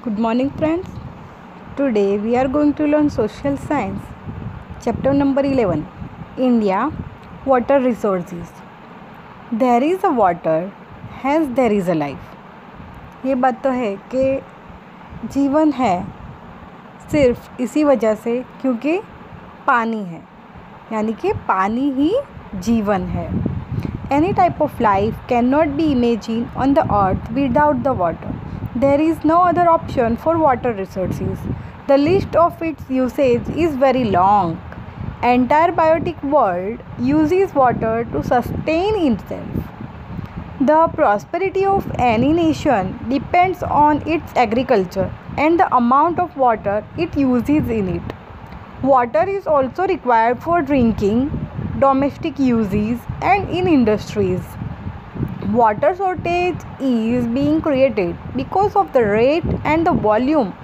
Good morning, friends. Today we are going to learn social science, chapter number 11, India, water resources. There is a water, hence there is a life. ये बात तो है कि जीवन है सिर्फ इसी वजह से क्योंकि पानी है, यानी कि पानी ही जीवन है. Any type of life cannot be imagined on the earth without the water. There is no other option for water resources. The list of its usage is very long. Entire biotic world uses water to sustain itself. The prosperity of any nation depends on its agriculture and the amount of water it uses in it. Water is also required for drinking, domestic uses and in industries. Water shortage is being created because of the rate and the volume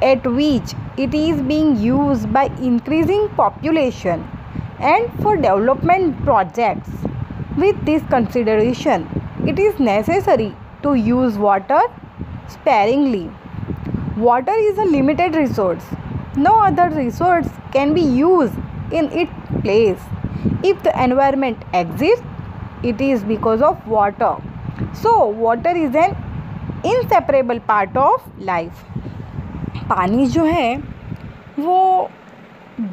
at which it is being used by increasing population and for development projects. With this consideration, it is necessary to use water sparingly. Water is a limited resource. No other resource can be used in its place. If the environment exists, it is because of water. So, water is an inseparable part of life. पानी जो है वो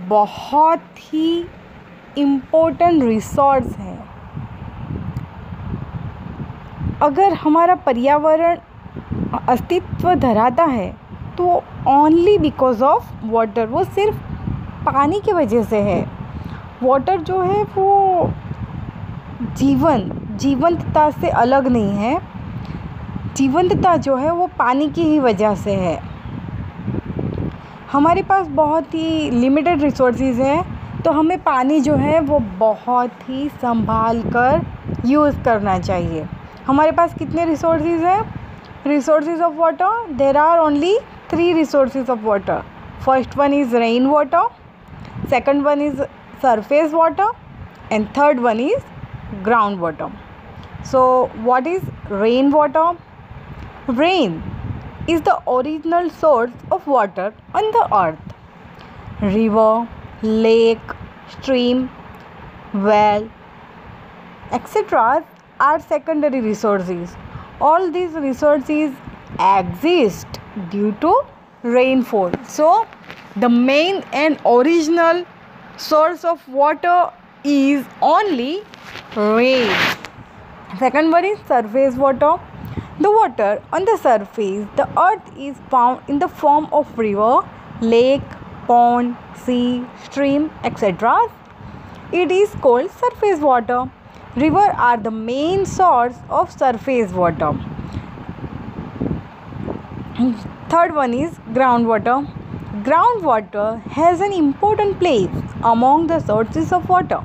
बहुत ही important resource है. अगर हमारा पर्यावरण अस्तित्व धराता है तो ओनली बिकॉज ऑफ वाटर, वो सिर्फ पानी की वजह से है. वाटर जो है वो जीवंतता से अलग नहीं है. जीवंतता जो है वो पानी की ही वजह से है. हमारे पास बहुत ही लिमिटेड रिसोर्सेज है तो हमें पानी जो है वो बहुत ही संभाल कर यूज़ करना चाहिए. हमारे पास कितने रिसोर्सेज हैं? Resources of water, there are only 3 resources of water. First one is rain water, second one is surface water and third one is groundwater. So what is rainwater? Rain is the original source of water on the earth. River, lake, stream, well, etc. are secondary resources. All these resources exist due to rainfall. So the main and original source of water is only rain. Second one is surface water. The water on the surface, the earth is found in the form of river, lake, pond, sea, stream, etc. It is called surface water. River are the main source of surface water. Third one is groundwater. Groundwater has an important place among the sources of water.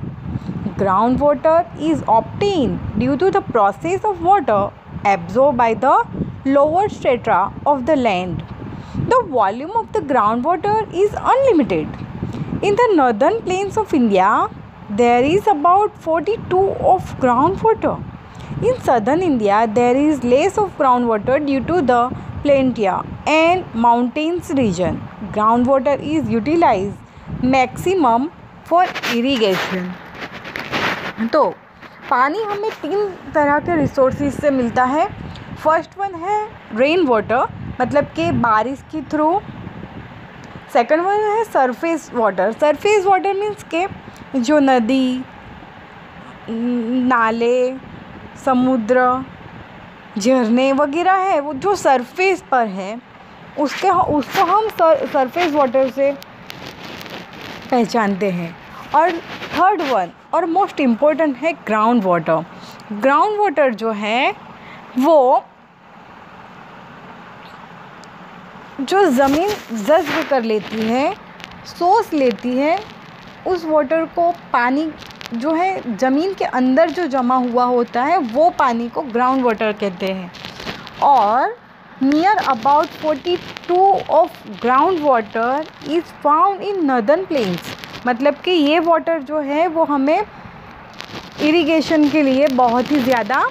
Groundwater is obtained due to the process of water absorbed by the lower strata of the land. The volume of the groundwater is unlimited. In the northern plains of India, there is about 42 of groundwater. In southern India, there is less of groundwater due to the plateau and mountains region. Groundwater is utilized maximum for irrigation. तो पानी हमें 3 तरह के resources से मिलता है. First one है rain water, मतलब कि बारिश के थ्रू. सेकंड वन है surface water. Surface water means के जो नदी, नाले, समुद्र, झरने वगैरह है वो जो सरफेस पर है उसको हम सरफेस वाटर से पहचानते हैं. और थर्ड वन और मोस्ट इम्पोर्टेंट है ग्राउंड वाटर. ग्राउंड वाटर जो है वो जो ज़मीन जज़्ब कर लेती है, सोख लेती है, उस वाटर को, पानी जो है ज़मीन के अंदर जो जमा हुआ होता है वो पानी को ग्राउंड वाटर कहते हैं. और near about 42 of ground water is found in northern plains. मतलब कि ये वाटर जो है वो हमें इरिगेशन के लिए बहुत ही ज़्यादा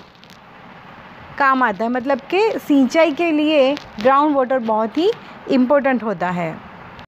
काम आता है, मतलब कि सिंचाई के लिए ग्राउंड वाटर बहुत ही इम्पोर्टेंट होता है।